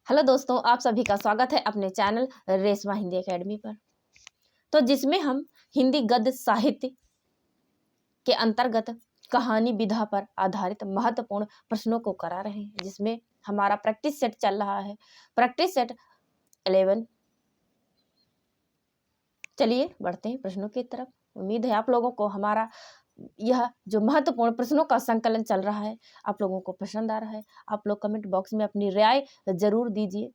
Hello दोस्तों, आप सभी का स्वागत है अपने चैनल रेशमा हिंदी एकेडमी पर। तो जिसमें हम हिंदी गद्य साहित्य के अंतर्गत कहानी विधा पर आधारित महत्वपूर्ण प्रश्नों को करा रहे हैं, जिसमें हमारा प्रैक्टिस सेट चल रहा है, प्रैक्टिस सेट 11। चलिए बढ़ते हैं प्रश्नों की तरफ। उम्मीद है आप लोगों को हमारा यह जो महत्वपूर्ण प्रश्नों का संकलन चल रहा है आप लोगों को पसंद आ रहा है। आप लोग कमेंट बॉक्स में अपनी राय जरूर दीजिए।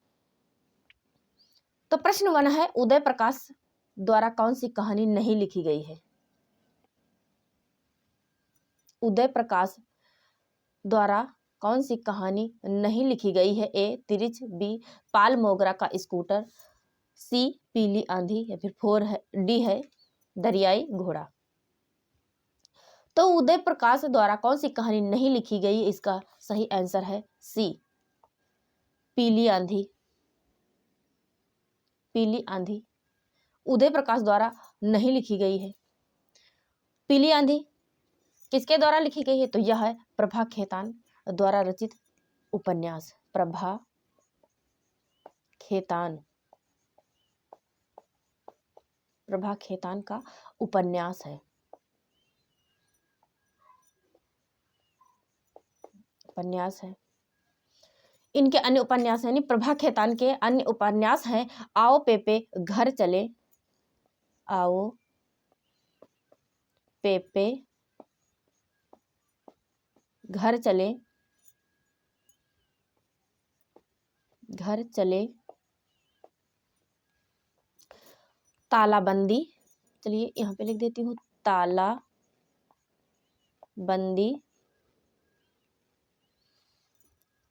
तो प्रश्न 1 है, उदय प्रकाश द्वारा कौन सी कहानी नहीं लिखी गई है? उदय प्रकाश द्वारा कौन सी कहानी नहीं लिखी गई है? ए तिरिच, बी पाल मोगरा का स्कूटर, सी पीली आंधी, या फिर 4 है डी है दरियाई घोड़ा। तो उदय प्रकाश द्वारा कौन सी कहानी नहीं लिखी गई? इसका सही आंसर है सी पीली आंधी। पीली आंधी उदय प्रकाश द्वारा नहीं लिखी गई है। पीली आंधी किसके द्वारा लिखी गई है? तो यह है प्रभा खेतान द्वारा रचित उपन्यास। प्रभा खेतान, प्रभा खेतान का उपन्यास है। उपन्यास है। इनके अन्य उपन्यास यानी प्रभा खेतान के अन्य उपन्यास हैं आओ पेपे घर चले, आओ पेपे घर चले, घर चले, तालाबंदी। चलिए यहाँ पे लिख देती हूँ तालाबंदी,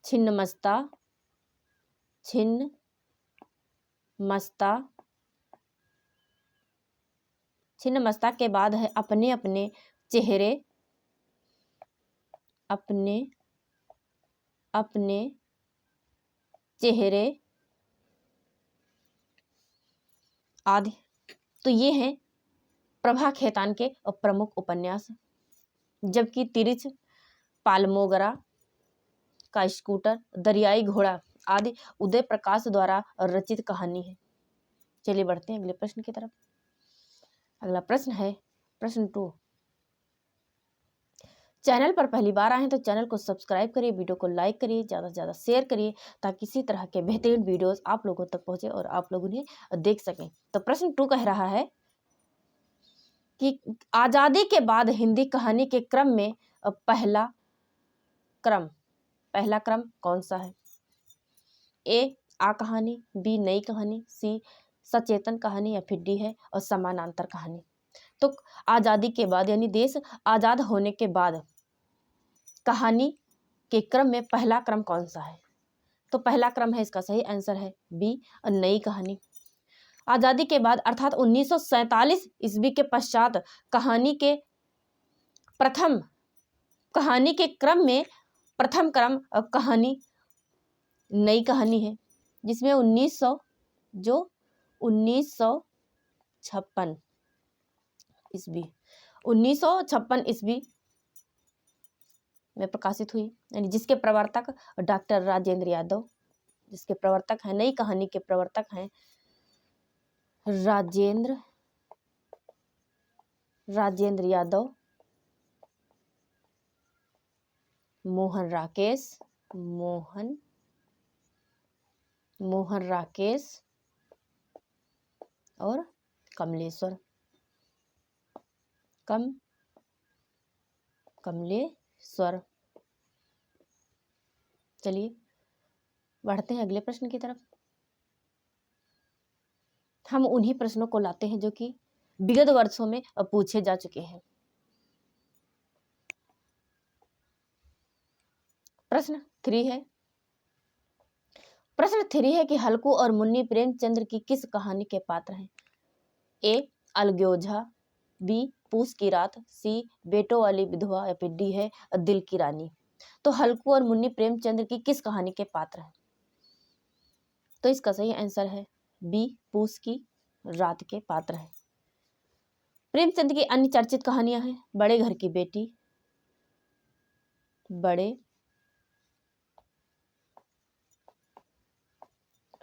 छिन्नमस्ता, छिन्नमस्ता। छिन्नमस्ता के बाद है अपने अपने चेहरे, अपने अपने चेहरे आदि। तो ये हैं प्रभा खेतान के प्रमुख उपन्यास। जबकि तिरिच, पालमोगरा का स्कूटर, दरियाई घोड़ा आदि उदय प्रकाश द्वारा रचित कहानी है। चलिए बढ़ते हैं अगले प्रश्न की तरफ। अगला प्रश्न है प्रश्न 2। चैनल पर पहली बार आए हैं तो चैनल को सब्सक्राइब करिए, वीडियो को लाइक करिए, ज़्यादा से ज़्यादा शेयर करिए ताकि इसी तरह के बेहतरीन वीडियोस आप लोगों तक पहुंचे और आप लोग उन्हें देख सकें। तो प्रश्न 2 कह रहा है कि आज़ादी के बाद हिंदी कहानी के क्रम में पहला क्रम कौन सा है? ए आ कहानी, बी नई कहानी, सी सचेतन कहानी, या फिर डी है और समानांतर कहानी। तो आज़ादी के बाद यानी देश आज़ाद होने के बाद कहानी के क्रम में पहला क्रम कौन सा है? तो पहला क्रम है, इसका सही आंसर है बी नई कहानी। आज़ादी के बाद अर्थात 1947 ईस्वी के पश्चात कहानी के क्रम में प्रथम क्रम कहानी नई कहानी है, जिसमें 1956 ईस्वी में प्रकाशित हुई, यानी जिसके प्रवर्तक डॉक्टर राजेंद्र यादव, जिसके प्रवर्तक हैं नई कहानी के प्रवर्तक हैं राजेंद्र यादव, मोहन राकेश और कमलेश्वर। चलिए बढ़ते हैं अगले प्रश्न की तरफ। हम उन्हीं प्रश्नों को लाते हैं जो कि विगत वर्षों में पूछे जा चुके हैं। प्रश्न 3 है कि हल्कू और मुन्नी प्रेमचंद्र की किस कहानी के पात्र हैं? ए अलग्योझा, बी पूस की रात, सी बेटों वाली विधवा, या फिर डी है दिल की रानी। तो हल्कू और मुन्नी प्रेमचंद्र की किस कहानी के पात्र हैं? तो इसका सही आंसर है बी पूस की रात के पात्र हैं। प्रेमचंद की अन्य चर्चित कहानियां हैं बड़े घर की बेटी, बड़े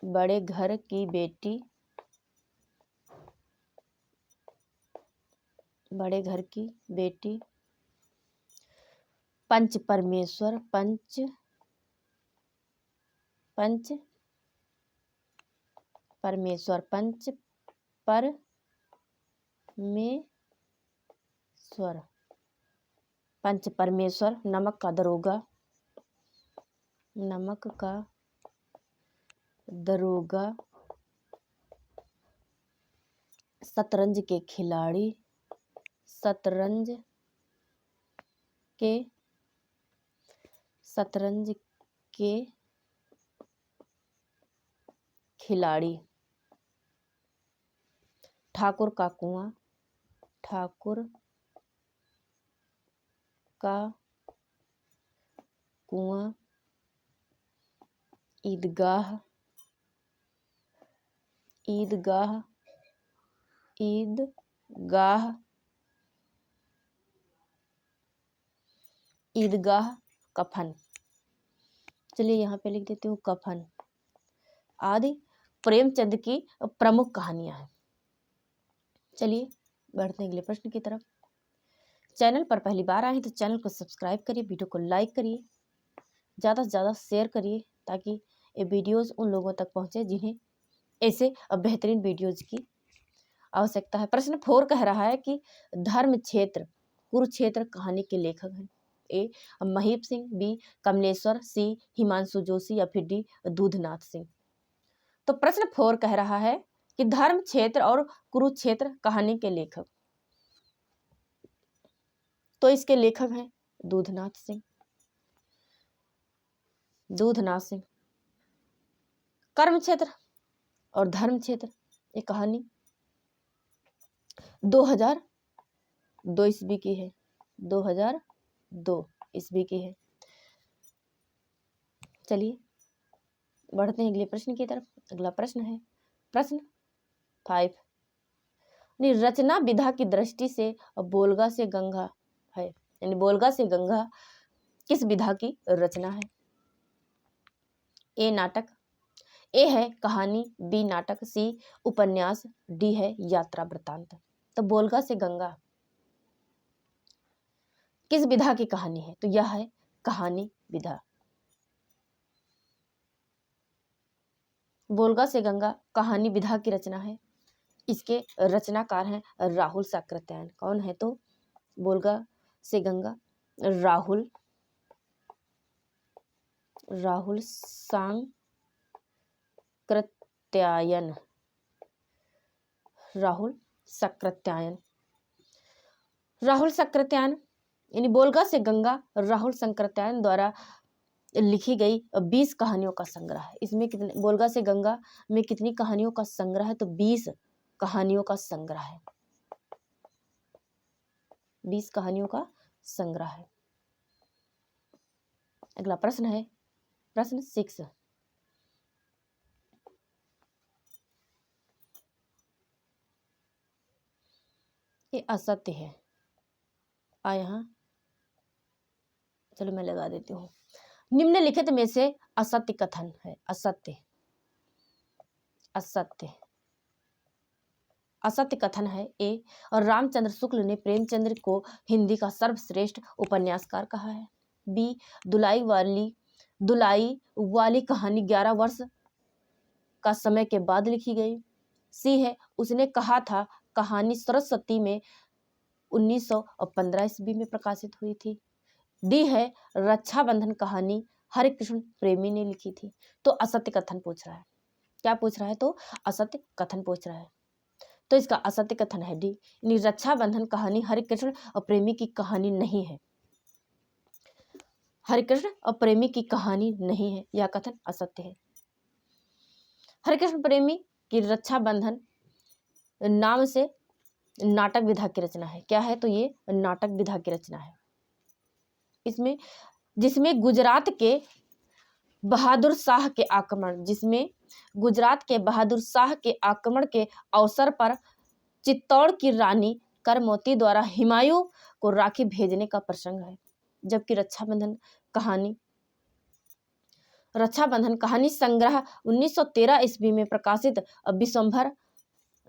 बड़े घर की बेटी, बड़े घर की बेटी, पंच परमेश्वर, पंच परमेश्वर, पंच परमेश्वर, पंच परमेश्वर, नमक का दरोगा, नमक का दरोगा, शतरंज के खिलाड़ी, शतरंज के खिलाड़ी, ठाकुर का कुआं, ठाकुर का कुआं, ईदगाह, ईदगाह, ईदगाह, ईदगाह, कफन। चलिए यहाँ पे लिख देती हूँ कफन आदि प्रेमचंद की प्रमुख कहानियां हैं। चलिए बढ़ते हैं अगले प्रश्न की तरफ। चैनल पर पहली बार आए तो चैनल को सब्सक्राइब करिए, वीडियो को लाइक करिए, ज़्यादा से ज़्यादा शेयर करिए ताकि ये वीडियोज़ उन लोगों तक पहुँचे जिन्हें ऐसे बेहतरीन वीडियोज़ की आवश्यकता है। प्रश्न 4 कह रहा है कि धर्म क्षेत्र कुरुक्षेत्र कहानी के लेखक हैं। ए महीप सिंह, बी कमलेश्वर, सी हिमांशु जोशी या फिर डी दूधनाथ सिंह। तो प्रश्न 4 कह रहा है कि धर्म क्षेत्र और कुरुक्षेत्र कहानी के लेखक, तो इसके लेखक हैं दूधनाथ सिंह। दूधनाथ सिंह। कर्म क्षेत्र और धर्म क्षेत्र ये कहानी 2002 ईस्वी की है, 2002 ईस्वी की है। चलिए बढ़ते हैं अगले प्रश्न की तरफ। अगला प्रश्न है प्रश्न 5। रचना विधा की दृष्टि से बोलगा से गंगा है, यानी बोलगा से गंगा किस विधा की रचना है? ए नाटक, ए है कहानी, बी नाटक, सी उपन्यास, डी है यात्रा वृत्तांत। तो बोलगा से गंगा किस विधा की कहानी है? तो यह है कहानी विधा। बोलगा से गंगा कहानी विधा की रचना है। इसके रचनाकार हैं राहुल साकृत्यायन। कौन है? तो बोलगा से गंगा राहुल सांकृत्यायन, राहुल साकृत्यायन। राहुल साकृत्यायन यानी बोलगा से गंगा राहुल साकृत्यायन द्वारा लिखी गई 20 कहानियों का संग्रह है। इसमें कितने, बोलगा से गंगा में कितनी कहानियों का संग्रह है? तो 20 कहानियों का संग्रह है, 20 कहानियों का संग्रह है। अगला प्रश्न है प्रश्न 6। ये असत्य है। यहाँ चलो मैं लगा देती हूँ। निम्नलिखित में से असत्य कथन है। असत्य कथन है। ए और रामचंद्र शुक्ल ने प्रेमचंद्र को हिंदी का सर्वश्रेष्ठ उपन्यासकार कहा है। बी दुलाई वाली कहानी 11 वर्ष का समय के बाद लिखी गई। सी है उसने कहा था कहानी सरस्वती में 1915 ईस्वी में प्रकाशित हुई थी। डी है रक्षाबंधन कहानी हरिकृष्ण प्रेमी ने लिखी थी। तो असत्य कथन पूछ रहा है। क्या पूछ रहा है? तो असत्य कथन पूछ रहा है। तो इसका असत्य कथन है डी, यानी रक्षाबंधन कहानी हरिकृष्ण और प्रेमी की कहानी नहीं है। हरिकृष्ण और प्रेमी की कहानी नहीं है, यह कथन असत्य है। हरिकृष्ण प्रेमी की रक्षाबंधन नाम से नाटक विधा की रचना है। क्या है? तो ये नाटक विधा की रचना है। इसमें जिसमें गुजरात के बहादुर शाह के आक्रमण, जिसमें गुजरात के बहादुर शाह के आक्रमण के अवसर पर चित्तौड़ की रानी करमोती द्वारा हुमायूं को राखी भेजने का प्रसंग है। जबकि रक्षाबंधन कहानी रक्षाबंधन कहानी संग्रह 1913 ईस्वी में प्रकाशित विश्वंभर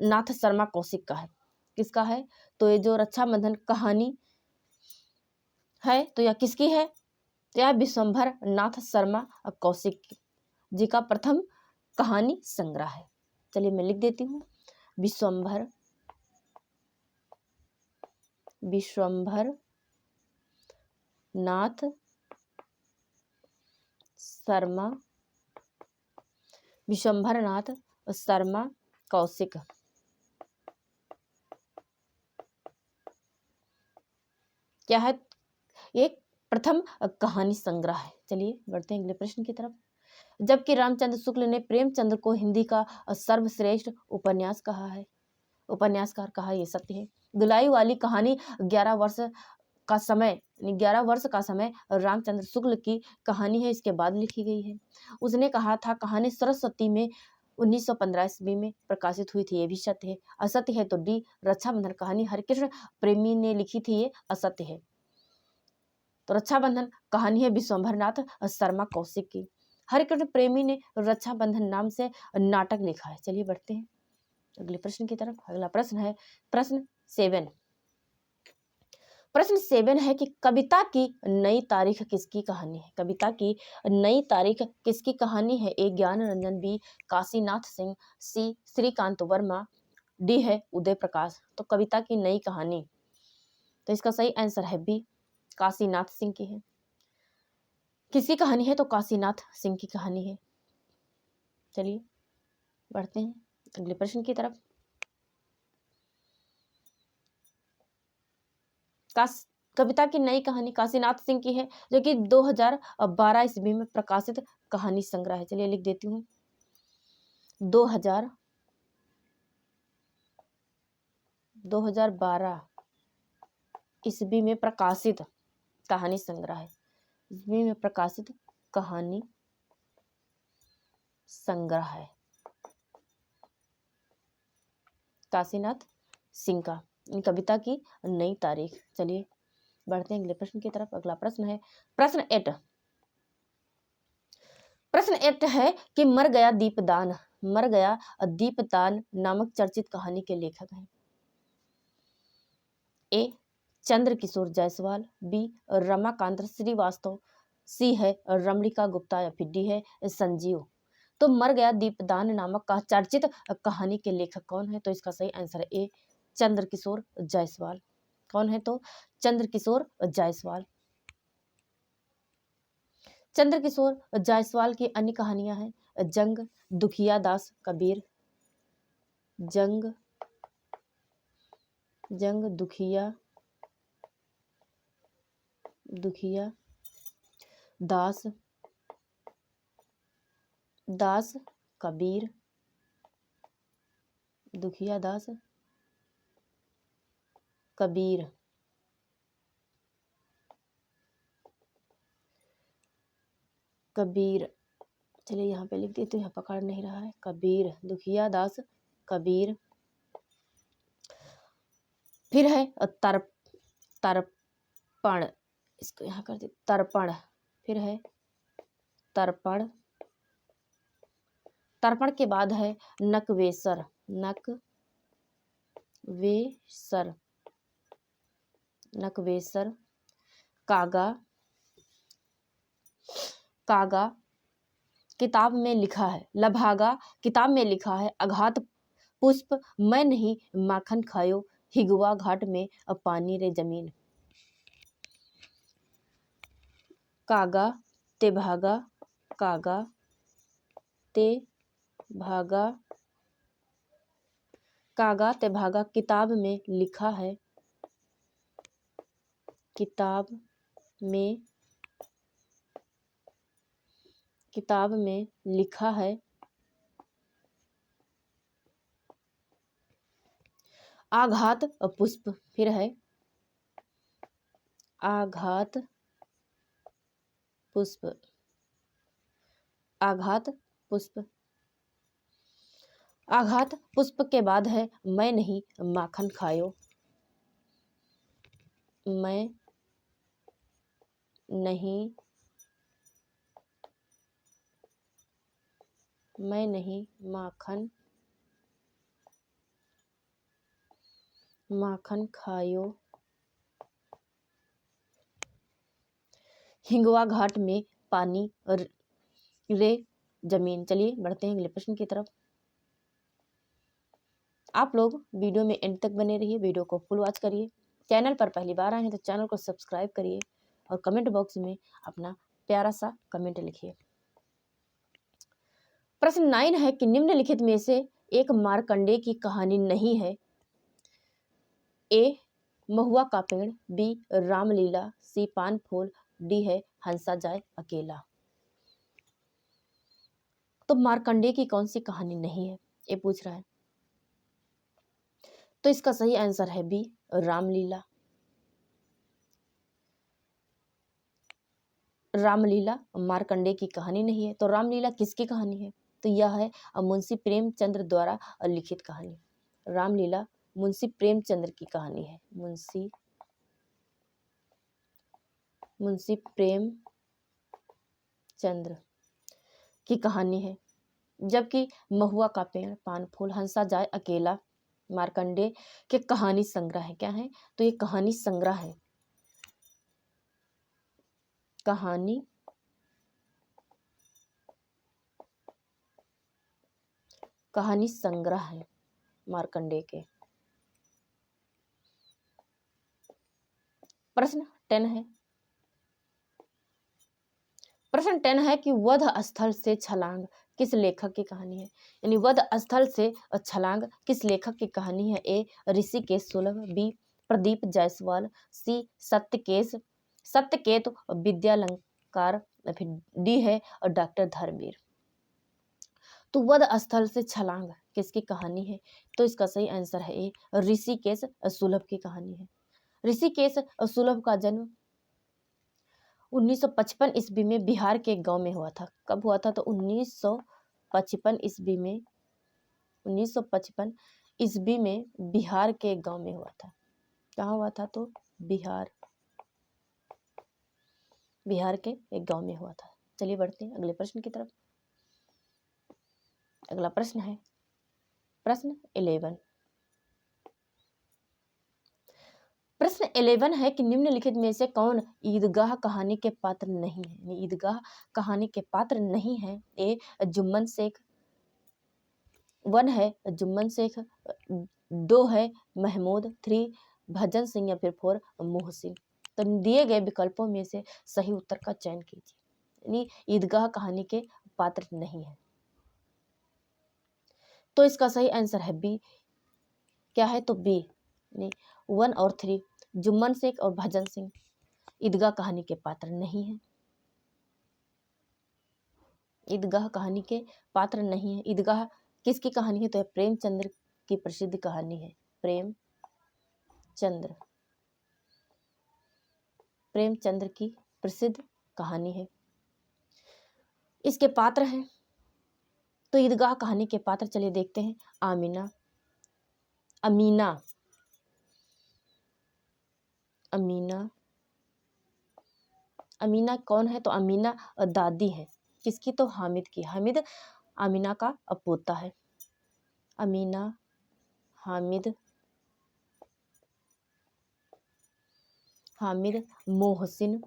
नाथ शर्मा कौशिक का है। किसका है? तो ये जो रक्षाबंधन कहानी है तो यह किसकी है? तो यह विश्वंभर नाथ शर्मा कौशिक जी का प्रथम कहानी संग्रह है। चलिए मैं लिख देती हूँ, विश्वंभर नाथ शर्मा, विश्वंभर नाथ शर्मा कौशिक। क्या है? एक प्रथम कहानी संग्रह है। चलिए बढ़ते हैं अगले प्रश्न की तरफ। जबकि रामचंद्र शुक्ल ने प्रेमचंद्र को हिंदी का सर्वश्रेष्ठ उपन्यासकार कहा, ये सत्य है। दुलाई वाली कहानी 11 वर्ष का समय रामचंद्र शुक्ल की कहानी है, इसके बाद लिखी गई है। उसने कहा था कहानी सरस्वती में 1915 ईस्वी में प्रकाशित हुई थी, ये भी सत्य है। असत्य है तो डी, रक्षाबंधन कहानी हरिकृष्ण प्रेमी ने लिखी थी, ये असत्य है। तो रक्षाबंधन कहानी है विश्वंभर नाथ शर्मा कौशिक की। हरिकृष्ण प्रेमी ने रक्षाबंधन नाम से नाटक लिखा है। चलिए बढ़ते हैं अगले प्रश्न की तरफ। अगला प्रश्न है प्रश्न 7 है कि कविता की नई तारीख किसकी कहानी है? कविता की नई तारीख किसकी कहानी है? ए ज्ञान रंजन, बी काशीनाथ सिंह, सी श्रीकांत वर्मा, डी है उदय प्रकाश। तो कविता की नई कहानी, तो इसका सही आंसर है बी, काशीनाथ सिंह की है। किसकी कहानी है? तो काशीनाथ सिंह की कहानी है। चलिए बढ़ते हैं अगले प्रश्न की तरफ। कविता की नई कहानी काशीनाथ सिंह की है, जो कि 2012 ईस्वी में प्रकाशित कहानी संग्रह है। चलिए लिख देती हूँ, 2012 ईस्वी में प्रकाशित कहानी संग्रह है। ईस्वी में प्रकाशित कहानी संग्रह है काशीनाथ सिंह का, कविता की नई तारीख। चलिए बढ़ते हैं अगले प्रश्न की तरफ। अगला प्रश्न है प्रश्न 8 है कि मर गया दीपदान नामक चर्चित कहानी के लेखक हैं। ए चंद्र किशोर जायसवाल, बी रमाकांत श्रीवास्तव, सी है रमणिका गुप्ता, या फिर डी है संजीव। तो मर गया दीपदान नामक का चर्चित कहानी के लेखक कौन है? तो इसका सही आंसर है ए चंद्र किशोर जायसवाल। कौन है? तो चंद्र किशोर जायसवाल। चंद्र किशोर जायसवाल की अन्य कहानियां हैं जंग, दुखिया दास, कबीर, जंग दुखिया दास कबीर, दुखिया दास कबीर। चलिए यहाँ पे लिख देते, यहाँ पकड़ नहीं रहा है। कबीर, दुखिया दास कबीर। फिर है तर्पण, इसको यहाँ कर दे, तर्पण। फिर है तर्पण के बाद है नकवेसर, कागा किताब में लिखा है, लभागा किताब में लिखा है, अघात पुष्प, मैं नहीं माखन खायो, हिगवा घाट में अब पानी रे जमीन। कागा ते भागा किताब में लिखा है, किताब में लिखा है, आघात पुष्प। फिर है आघात पुष्प के बाद है मैं नहीं माखन खायो, मैं नहीं मैं नहीं माखन खायो हिंगवा घाट में पानी रे जमीन। चलिए बढ़ते हैं अगले प्रश्न की तरफ। आप लोग वीडियो में एंड तक बने रहिए, वीडियो को फुल वॉच करिए। चैनल पर पहली बार आए हैं तो चैनल को सब्सक्राइब करिए और कमेंट बॉक्स में अपना प्यारा सा कमेंट लिखिए। प्रश्न 9 है कि निम्नलिखित में से एक मार्कंडेय की कहानी नहीं है। ए महुआ का पेड़, बी रामलीला, सी पान फूल, डी है हंसा जाए अकेला। तो मार्कंडेय की कौन सी कहानी नहीं है, ये पूछ रहा है। तो इसका सही आंसर है बी रामलीला। रामलीला मार्कंडेय की कहानी नहीं है। तो रामलीला किसकी कहानी है? तो यह है मुंशी प्रेमचंद्र द्वारा लिखित कहानी। रामलीला मुंशी प्रेमचंद्र की कहानी है। मुंशी प्रेमचंद्र की कहानी है। जबकि महुआ का पेड़, पान फूल, हंसा जाए अकेला मार्कंडेय के कहानी संग्रह है। क्या है? तो ये कहानी संग्रह है। कहानी संग्रह है मार्कंडेय के। प्रश्न 10 है कि वध स्थल से छलांग किस लेखक की कहानी है? यानी वध स्थल से छलांग किस लेखक की कहानी है? ए ऋषिकेश सुलभ, बी प्रदीप जायसवाल, सी सत्यकेत विद्यालंकार, फिर डी है और डॉक्टर धर्मवीर। तो वध स्थल से छलांग किसकी कहानी है? तो इसका सही आंसर है ए ऋषिकेश सुलभ की कहानी है। ऋषिकेश सुलभ का जन्म 1955 ईस्वी में बिहार के एक गांव में हुआ था। कब हुआ था? तो 1955 ईस्वी में बिहार के एक गांव में हुआ था। कहाँ हुआ था? तो बिहार के एक गांव में हुआ था। चलिए बढ़ते हैं अगले प्रश्न की तरफ। अगला प्रश्न है प्रश्न 11। प्रश्न 11 है कि निम्नलिखित में से कौन ईदगाह कहानी के पात्र नहीं है? ईदगाह कहानी के पात्र नहीं है। ए जुम्मन शेख, 1 है जुम्मन शेख, 2 है महमूद, 3 भजन सिंह या फिर 4 मोहसिन। तो दिए गए विकल्पों में से सही उत्तर का चयन कीजिए। यानी ईदगाह कहानी के पात्र नहीं है। तो इसका सही आंसर है बी। क्या है? तो बी 1 और 3 जुम्मन शेख और भजन सिंह ईदगाह कहानी के पात्र नहीं है। ईदगाह कहानी के पात्र नहीं है। ईदगाह किसकी कहानी है? तो प्रेमचंद्र की प्रसिद्ध कहानी है। प्रेमचंद्र की प्रसिद्ध कहानी है। इसके पात्र हैं। तो ईदगाह कहानी के पात्र चलिए देखते हैं। अमीना कौन है? तो अमीना दादी है। किसकी? तो हामिद की। हामिद अमीना का पोता है। अमीना, हामिद, मोहसिन,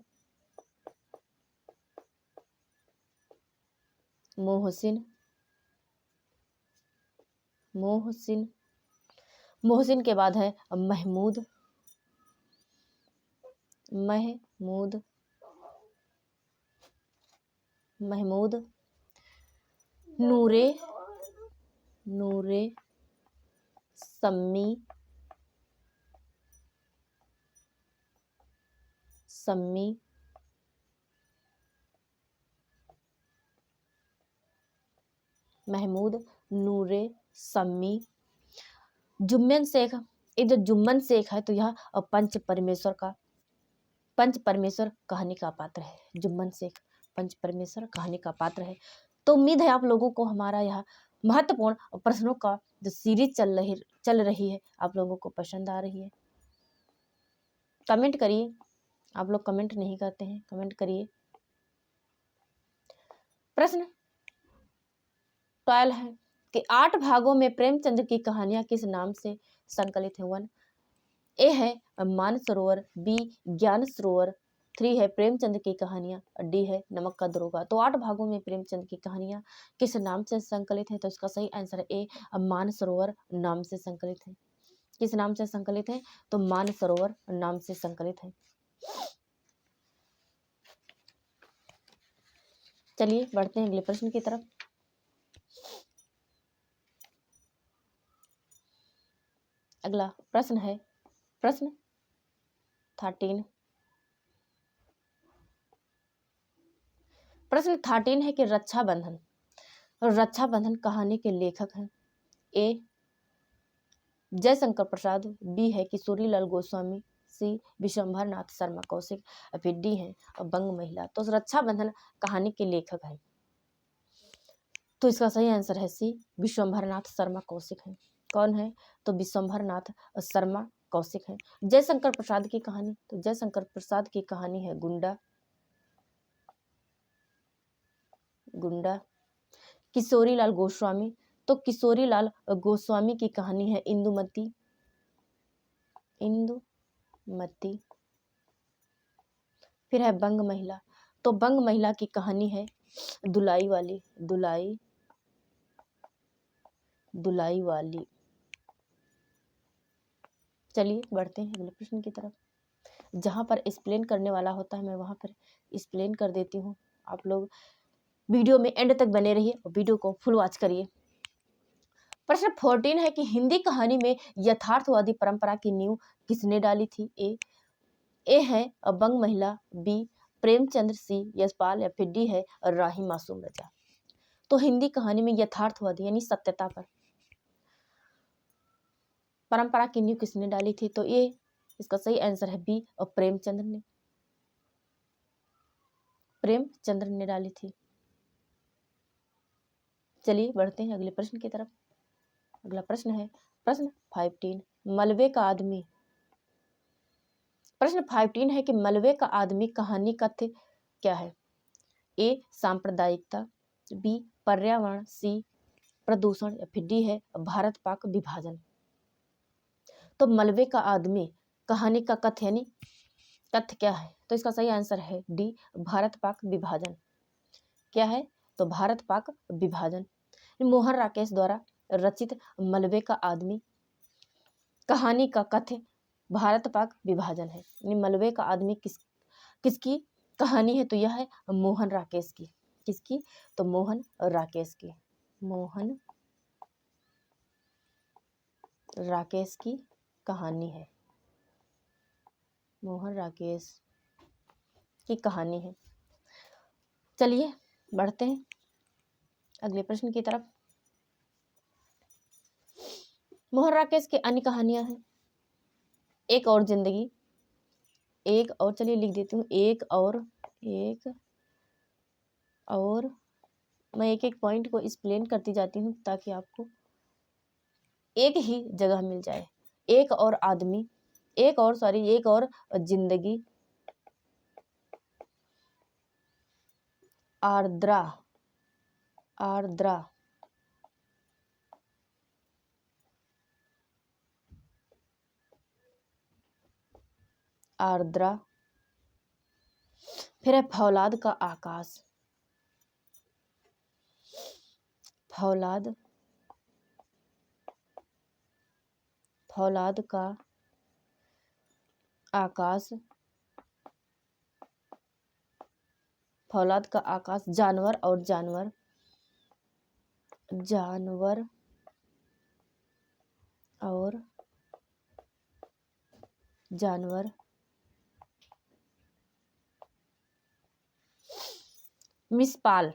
मोहसिन के बाद है महमूद, नूरे, सम्मी, जुम्मन शेख। ये जो जुम्मन शेख है तो यह पंच परमेश्वर कहानी का पात्र है। जुम्मन शेख पंच परमेश्वर कहानी का पात्र है। तो उम्मीद है आप लोगों को हमारा यह महत्वपूर्ण प्रश्नों का जो सीरीज चल रही है आप लोगों को पसंद आ रही है। कमेंट करिए। आप लोग कमेंट नहीं करते हैं, कमेंट करिए। प्रश्न सवाल है कि 8 भागों में प्रेमचंद की कहानियां किस नाम से संकलित है। 1 ए है मानसरोवर, बी ज्ञान सरोवर, 3 है प्रेमचंद की कहानियां, डी है नमक का दरोगा। तो 8 भागों में प्रेमचंद की कहानियां किस नाम से संकलित है? तो इसका सही आंसर है ए मानसरोवर नाम से संकलित है। किस नाम से संकलित है? तो मानसरोवर नाम से संकलित है। चलिए बढ़ते हैं अगले प्रश्न की तरफ। अगला प्रश्न है प्रश्न 13। प्रश्न 13 है कि रक्षाबंधन कहानी के लेखक हैं। ए जयशंकर प्रसाद, बी है किशोरीलाल गोस्वामी, सी विशंभर नाथ शर्मा कौशिक, फिर डी है बंग महिला। तो रक्षाबंधन कहानी के लेखक है, तो इसका सही आंसर है सी विशंभर नाथ शर्मा कौशिक है। कौन है? तो विशंभर नाथ शर्मा कौशिक है। जयशंकर प्रसाद की कहानी, तो जयशंकर प्रसाद की कहानी है गुंडा। किशोरीलाल गोस्वामी, तो किशोरीलाल गोस्वामी की कहानी है इंदुमती। फिर है बंग महिला, तो बंग महिला की कहानी है दुलाई वाली। चलिए बढ़ते हैं अगले प्रश्न की तरफ। जहां पर एक्सप्लेन करने वाला होता है मैं वहां पर एक्सप्लेन कर देती हूँ। आप लोग वीडियो में एंड तक बने रहिए और वीडियो को फुल वॉच करिए। प्रश्न 14 है कि हिंदी कहानी में यथार्थवादी परंपरा की नींव किसने डाली थी? ए है बंग महिला, बी प्रेमचंद्र, सी यशपाल, या फिर डी है राही मासूम रजा। तो हिंदी कहानी में यथार्थवादी यानी सत्यता पर परंपरा की नींव किसने डाली थी? तो ये इसका सही आंसर है बी और प्रेमचंद्र ने डाली थी। चलिए बढ़ते हैं अगले प्रश्न की तरफ। अगला प्रश्न है प्रश्न 15। मलबे का आदमी, प्रश्न 15 है कि मलबे का आदमी कहानी कथ्य क्या है? ए सांप्रदायिकता, बी पर्यावरण, सी प्रदूषण, या फिर डी है भारत पाक विभाजन। तो मलबे का आदमी कहानी का कथ्य यानी तथ्य क्या है? तो इसका सही आंसर है डी भारत पाक विभाजन। क्या है? तो भारत पाक विभाजन। मोहन राकेश द्वारा रचित मलबे का आदमी कहानी का कथ्य भारत पाक विभाजन है। मलबे का आदमी किसकी कहानी है? तो यह है मोहन राकेश की। किसकी? तो मोहन राकेश की कहानी है। मोहन राकेश की कहानी है। चलिए बढ़ते हैं अगले प्रश्न की तरफ। मोहन राकेश की अन्य कहानियां हैं एक और जिंदगी, चलिए लिख देती हूँ एक और मैं एक पॉइंट को एक्सप्लेन करती जाती हूँ ताकि आपको एक ही जगह मिल जाए। एक और जिंदगी, आर्द्रा, फिर है फौलाद का आकाश, फौलाद का आकाश, जानवर और जानवर, मिस पाल,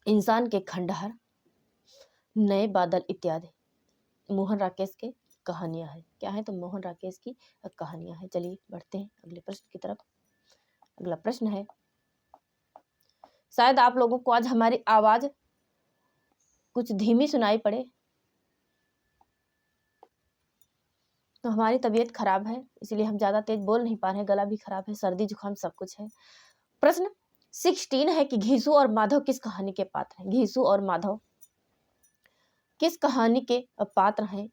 इंसान के खंडहर, नए बादल इत्यादि मोहन राकेश के कहानियां हैं। क्या है? तो मोहन राकेश की कहानियां हैं। चलिए बढ़ते हैं अगले प्रश्न की तरफ। अगला प्रश्न है, शायद आप लोगों को आज हमारी आवाज कुछ धीमी सुनाई पड़े, तो हमारी तबीयत खराब है इसलिए हम ज्यादा तेज बोल नहीं पा रहे हैं। गला भी खराब है, सर्दी जुकाम सब कुछ है। प्रश्न 16 है कि घीसू और माधव किस कहानी के पात्र हैं? घीसू और माधव किस कहानी के पात्र हैं?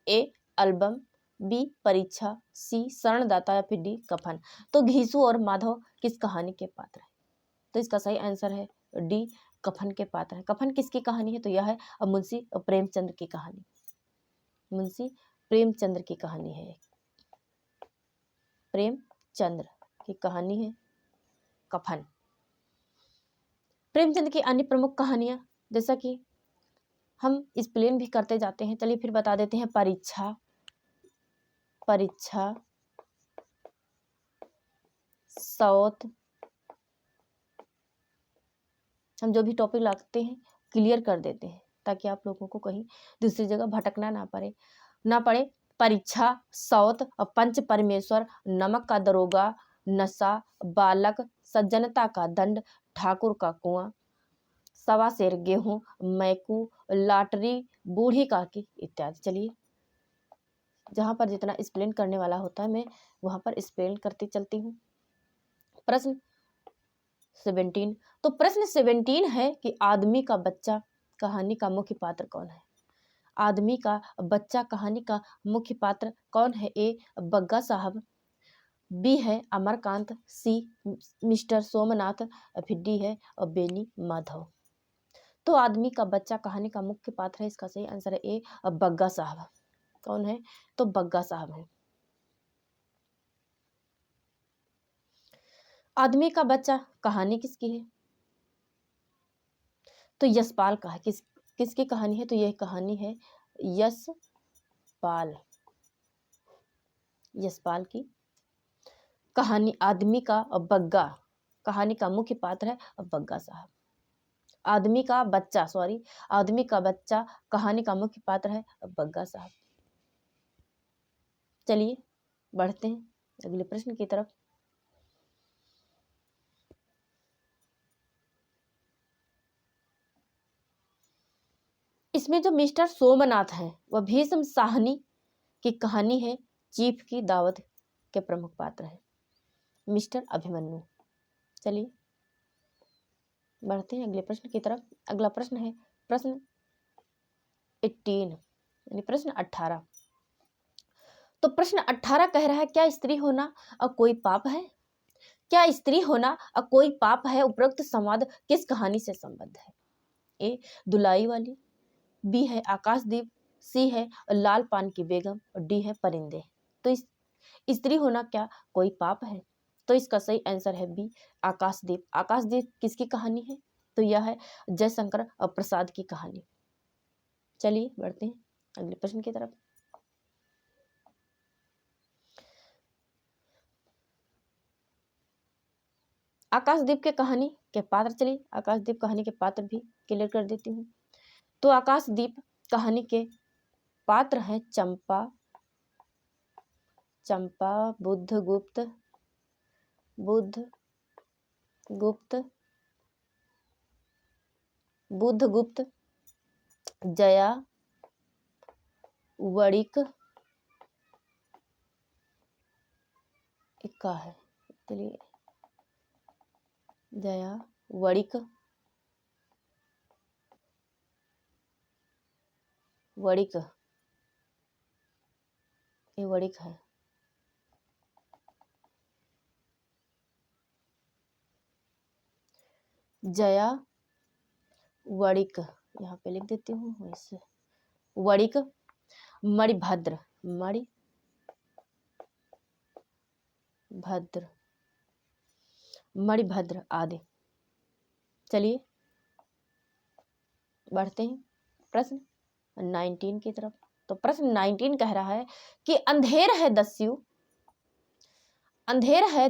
ए एल्बम, बी परीक्षा, सी शरणदाता या फिर डी कफन। तो घीसू और माधव किस कहानी के पात्र हैं? तो इसका सही आंसर है डी कफन के पात्र है। कफन किसकी कहानी है? तो यह है मुंशी प्रेमचंद्र की कहानी। मुंशी प्रेमचंद्र की कहानी है, प्रेमचंद्र की कहानी है कफन। प्रेमचंद की अन्य प्रमुख कहानियां, जैसा कि हम एक्सप्लेन भी करते जाते हैं, चलिए फिर बता देते हैं। परीक्षा, परीक्षा, सौत, हम जो भी टॉपिक लाते हैं क्लियर कर देते हैं ताकि आप लोगों को कहीं दूसरी जगह भटकना ना पड़े। परीक्षा, सौत, पंच परमेश्वर, नमक का दरोगा, नशा, बालक, सज्जनता का दंड, ठाकुर का कुआं, सवा सेर गेहूं, मैकू, लॉटरी, बूढ़ी काकी इत्यादि। चलिए, जहां पर जितना एक्सप्लेन करने वाला होता है मैं वहां पर एक्सप्लेन करती चलती हूँ। प्रश्न 17। तो प्रश्न 17 है कि आदमी का बच्चा कहानी का मुख्य पात्र कौन है? आदमी का बच्चा कहानी का मुख्य पात्र कौन है? ए बग्गा साहब, बी है अमरकांत, सी मिस्टर सोमनाथ, फिर डी है बेनी माधव। तो आदमी का बच्चा कहानी का मुख्य पात्र है, इसका सही आंसर है ए बग्गा साहब। कौन है? तो बग्गा साहब है। आदमी का बच्चा कहानी किसकी है? तो यशपाल का है। किसकी कहानी है? तो यह कहानी है यशपाल, यशपाल की कहानी। आदमी का बग्गा कहानी का मुख्य पात्र है बग्गा साहब। आदमी का बच्चा कहानी का मुख्य पात्र है बग्गा साहब। चलिए बढ़ते हैं अगले प्रश्न की तरफ। इसमें जो मिस्टर सोमनाथ है वह भीष्म साहनी की कहानी है। चीफ की दावत के प्रमुख पात्र है मिस्टर अभिमन्यु। चलिए बढ़ते हैं अगले प्रश्न की तरफ। अगला प्रश्न है प्रश्न 18 यानी प्रश्न 18। तो प्रश्न 18 कह रहा है, क्या स्त्री होना कोई पाप है? क्या स्त्री होना कोई पाप है? उपरोक्त संवाद किस कहानी से संबद्ध है? ए दुलाई वाली, बी है आकाशदीप, सी है लाल पान की बेगम और डी है परिंदे। तो इस स्त्री होना क्या कोई पाप है? तो इसका सही आंसर है बी आकाशदीप। आकाशदीप किसकी कहानी है? तो यह है जयशंकर प्रसाद की कहानी। चलिए बढ़ते हैं अगले प्रश्न की तरफ। आकाशदीप के कहानी के पात्र, चलिए आकाशदीप कहानी के पात्र भी क्लियर कर देती हूँ। तो आकाशदीप कहानी के पात्र हैं चंपा, चंपा, बुद्धगुप्त, जया, वणिक, इक्का है, चलिए जया, वणिक, ये वणिक है। जया, वणिक यहाँ पे लिख देती हूँ वैसे। वणिक, मणिभद्र, मणिभद्र आदि। चलिए बढ़ते हैं प्रश्न 19 की तरफ। तो प्रश्न 19 कह रहा है कि अंधेर है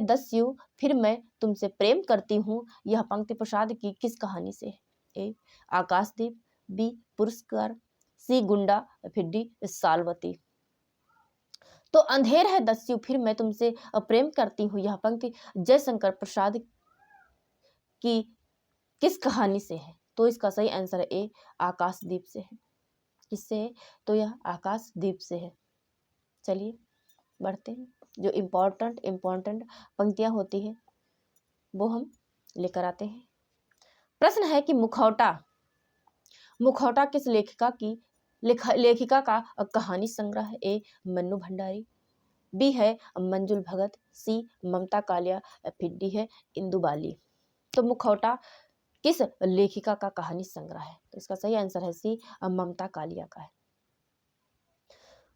दस्यु फिर मैं तुमसे प्रेम करती हूँ, यह पंक्ति प्रसाद की किस कहानी से है? ए आकाशदीप, बी पुरस्कार, सी गुंडा, फिर डी सालवती। तो अंधेर है दस्यु फिर मैं तुमसे प्रेम करती हूँ, यह पंक्ति जयशंकर प्रसाद की किस कहानी से है? तो इसका सही आंसर है ए आकाशदीप से है। किससे है? तो यह आकाशदीप से है। चलिए बढ़ते हैं। जो इम्पोर्टेंट पंक्तियां होती है वो हम लेकर आते हैं। प्रश्न है कि मुखौटा मुखौटा किस लेखिका की लेखिका का कहानी संग्रह है? ए मन्नू भंडारी, बी है मंजुल भगत, सी ममता कालिया, फिर डी है इंदु बाली। तो मुखौटा किस लेखिका का कहानी संग्रह है? तो इसका सही आंसर है सी ममता कालिया का है।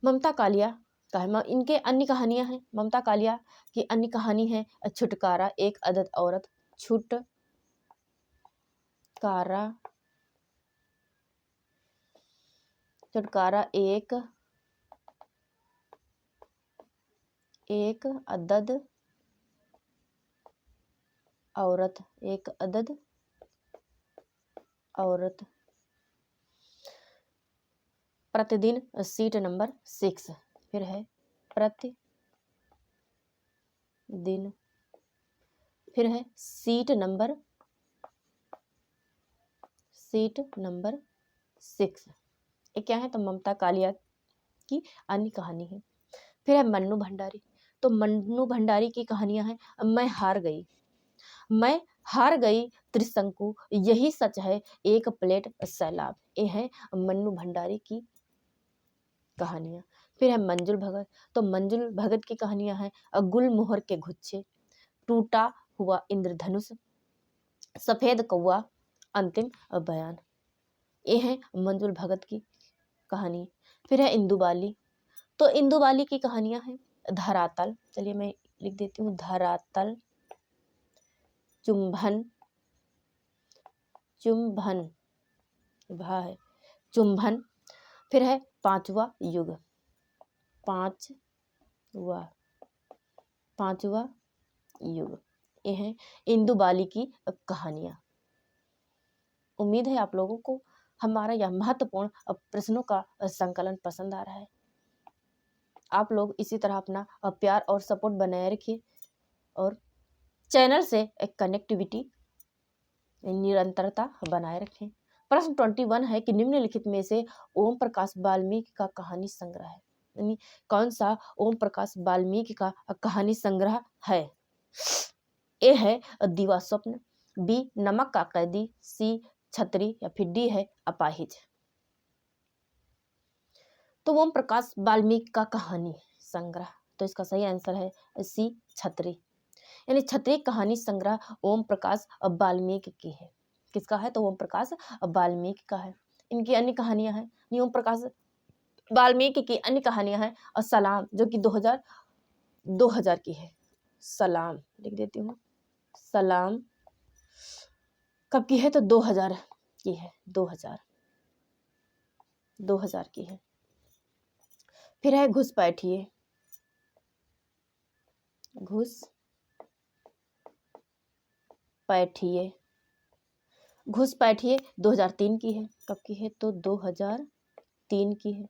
ममता कालिया का है। इनके अन्य कहानियां हैं। ममता कालिया की अन्य कहानी है छुटकारा, एक अदद औरत, छुटकारा, छुटकारा एक अदद औरत, एक अदद औरत, प्रतिदिन सीट नंबर 6, फिर है प्रतिदिन, फिर है सीट नंबर 6। ये क्या है? तो ममता कालिया की अन्य कहानी है। फिर है मन्नू भंडारी। तो मन्नू भंडारी की कहानियां हैं मैं हार गई, मैं हार गई, त्रिशंकु, यही सच है, एक प्लेट सैलाब। ये है मन्नू भंडारी की कहानियां। फिर है मंजुल भगत। तो मंजुल भगत की कहानियां हैं गुलमोहर के गुच्छे, टूटा हुआ इंद्रधनुष, सफेद कौवा, अंतिम बयान। ये है मंजुल भगत की कहानी। फिर है इंदु बाली। तो इंदु बाली की कहानियां हैं धरातल, चलिए मैं लिख देती हूँ, धरातल, चुंबन, चुंबन भा है चुंबन, फिर है पांचवा युग, पांचवा युग। ये है इंदु बाली की कहानियां। उम्मीद है आप लोगों को हमारा यह महत्वपूर्ण प्रश्नों का संकलन पसंद आ रहा है। आप लोग इसी तरह अपना प्यार और सपोर्ट बनाए रखिए और चैनल से एक कनेक्टिविटी, निरंतरता बनाए रखें। प्रश्न 21 है कि निम्नलिखित में से ओम प्रकाश वाल्मीकि का कहानी संग्रह है, यानी कौन सा ओम प्रकाश वाल्मीकि का कहानी संग्रह है? ए है दीवा स्वप्न, बी नमक का कैदी, सी छतरी, या फिर डी है अपाहिज। तो ओम प्रकाश वाल्मीकि का कहानी संग्रह, तो इसका सही आंसर है सी छतरी, यानी छतरी कहानी संग्रह ओम प्रकाश वाल्मीकि की है। किसका है? तो ओम प्रकाश वाल्मीकि का है। इनकी अन्य कहानियां हैं, ओम प्रकाश वाल्मीकि की अन्य कहानियां हैं और सलाम, जो कि 2000 की है। सलाम लिख देती हूँ, सलाम कब की है? तो 2000 की है, 2000 की है। फिर है घुसपैठिए, घुसपैठिए 2003 की है। कब की है? तो 2003 की है,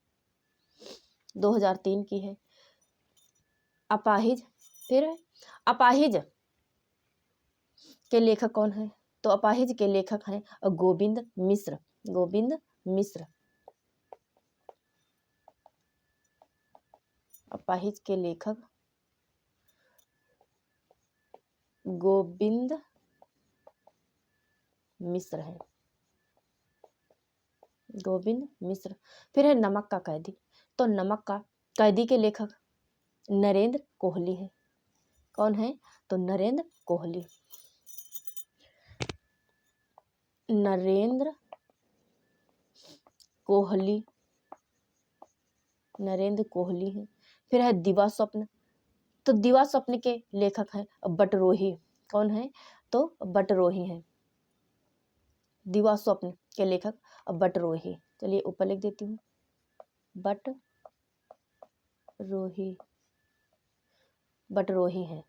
2003 की है। अपाहिज, फिर अपाहिज के लेखक कौन है? तो अपाहिज के लेखक हैं गोविंद मिश्र, गोविंद मिश्र। अपाहिज के लेखक गोविंद मिश्र है, गोविंद मिश्र। फिर है नमक का कैदी। तो नमक का कैदी के लेखक नरेंद्र कोहली है। कौन है? तो नरेंद्र कोहली, नरेंद्र कोहली, नरेंद्र कोहली है। फिर है दिवा स्वप्न। तो दिवा स्वप्न के लेखक हैं बटरोही। कौन है? तो बटरोही है, दिवा स्वप्न के लेखक बटरोही। चलिए ऊपर लिख देती हूँ, बटरोही, बटरोही है।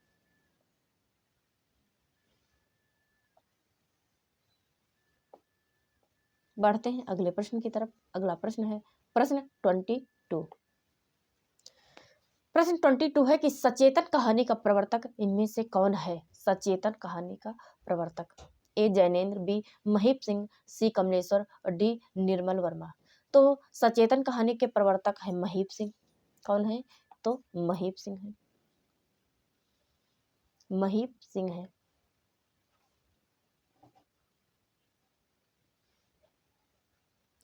बढ़ते हैं अगले प्रश्न की तरफ। अगला प्रश्न है प्रश्न 22। प्रश्न 22 है कि सचेतन कहानी का प्रवर्तक इनमें से कौन है? सचेतन कहानी का प्रवर्तक ए जैनेन्द्र, बी महीप सिंह, सी कमलेश्वर और डी निर्मल वर्मा। तो सचेतन कहानी के प्रवर्तक है महीप सिंह। कौन है? तो महीप सिंह है, महीप सिंह है।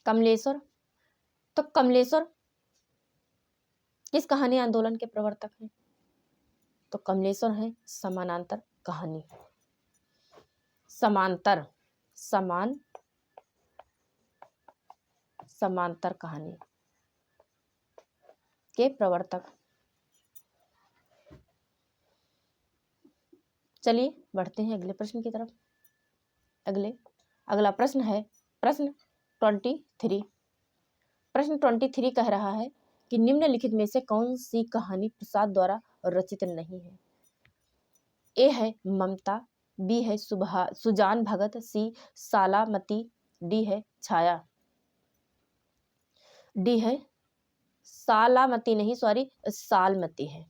कमलेश्वर, तो कमलेश्वर किस कहानी आंदोलन के प्रवर्तक हैं? तो कमलेश्वर है समानांतर कहानी, समांतर समांतर कहानी के प्रवर्तक। चलिए बढ़ते हैं अगले प्रश्न की तरफ। अगला प्रश्न है प्रश्न 23। प्रश्न 23 कह रहा है कि निम्नलिखित में से कौन सी कहानी प्रसाद द्वारा रचित नहीं है? ए है ममता, बी है सुजान भगत, सी सालामती, डी है छाया। डी है सालामती नहीं, सॉरी सालमती है।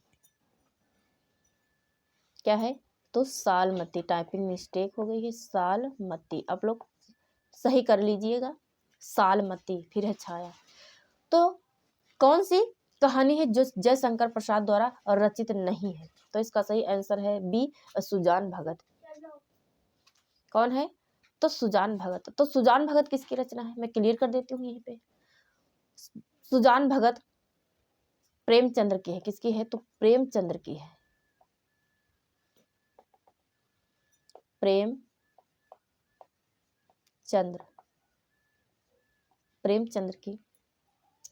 क्या है? तो सालमती, टाइपिंग मिस्टेक हो गई है, सालमती। आप लोग सही कर लीजिएगा, सालमती। फिर है छाया। तो कौन सी कहानी है जो जयशंकर प्रसाद द्वारा रचित नहीं है? तो इसका सही आंसर है बी सुजान भगत। कौन है? तो सुजान भगत। तो सुजान भगत किसकी रचना है? मैं क्लियर कर देती हूँ यहीं पे। सुजान भगत प्रेमचंद्र की है। किसकी है? तो प्रेमचंद्र की है। प्रेमचंद्र की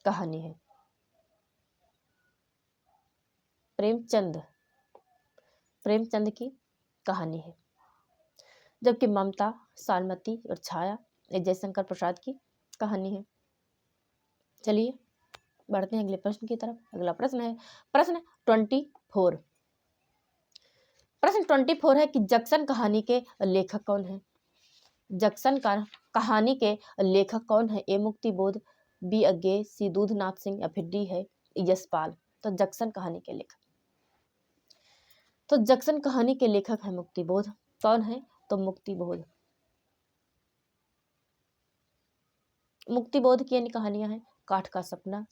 कहानी है। प्रेमचंद की कहानी है। जबकि ममता, सालमती और छाया ये जयशंकर प्रसाद की कहानी है। चलिए बढ़ते हैं अगले प्रश्न की तरफ। अगला प्रश्न है प्रश्न 24। प्रश्न 24 है कि जक्सन कहानी के लेखक कौन है? जक्सन कहानी के लेखक कौन है? ए मुक्ति बोध, बी अज्ञेय, सी दूधनाथ सिंह या फिर डी है यशपाल। तो जक्सन कहानी के लेखक, तो जक्सन कहानी के लेखक है मुक्ति बोध। कौन है? तो मुक्ति बोध। मुक्ति बोध की यानी कहानियां हैं काठ का सपना,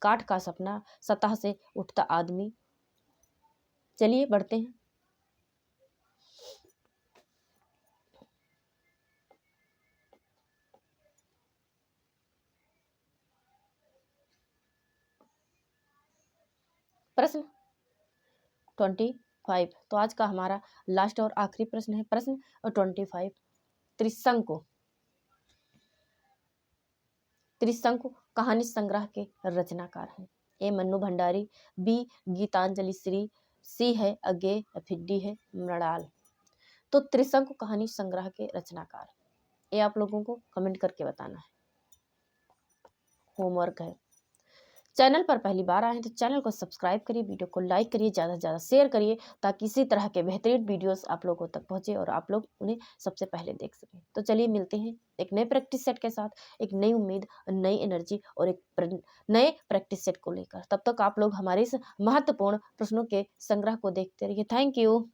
काठ का सपना, सतह से उठता आदमी। चलिए बढ़ते हैं। प्रश्न 25। तो आज का हमारा लास्ट और आखिरी प्रश्न है प्रश्न 25। त्रिशंकु कहानी संग्रह के रचनाकार हैं। ए मन्नू भंडारी, बी गीतांजलि श्री, सी है अज्ञेय, फिर डी है मृणाल। तो त्रिशंकु कहानी संग्रह के रचनाकार, ये आप लोगों को कमेंट करके बताना है, होमवर्क है। चैनल पर पहली बार आए हैं तो चैनल को सब्सक्राइब करिए, वीडियो को लाइक करिए, ज़्यादा से ज़्यादा शेयर करिए ताकि इसी तरह के बेहतरीन वीडियोस आप लोगों तक पहुंचे और आप लोग उन्हें सबसे पहले देख सकें। तो चलिए मिलते हैं एक नए प्रैक्टिस सेट के साथ, एक नई उम्मीद, नई एनर्जी और एक नए प्रैक्टिस सेट को लेकर। तब तक आप लोग हमारे इस महत्वपूर्ण प्रश्नों के संग्रह को देखते रहिए। Thank you.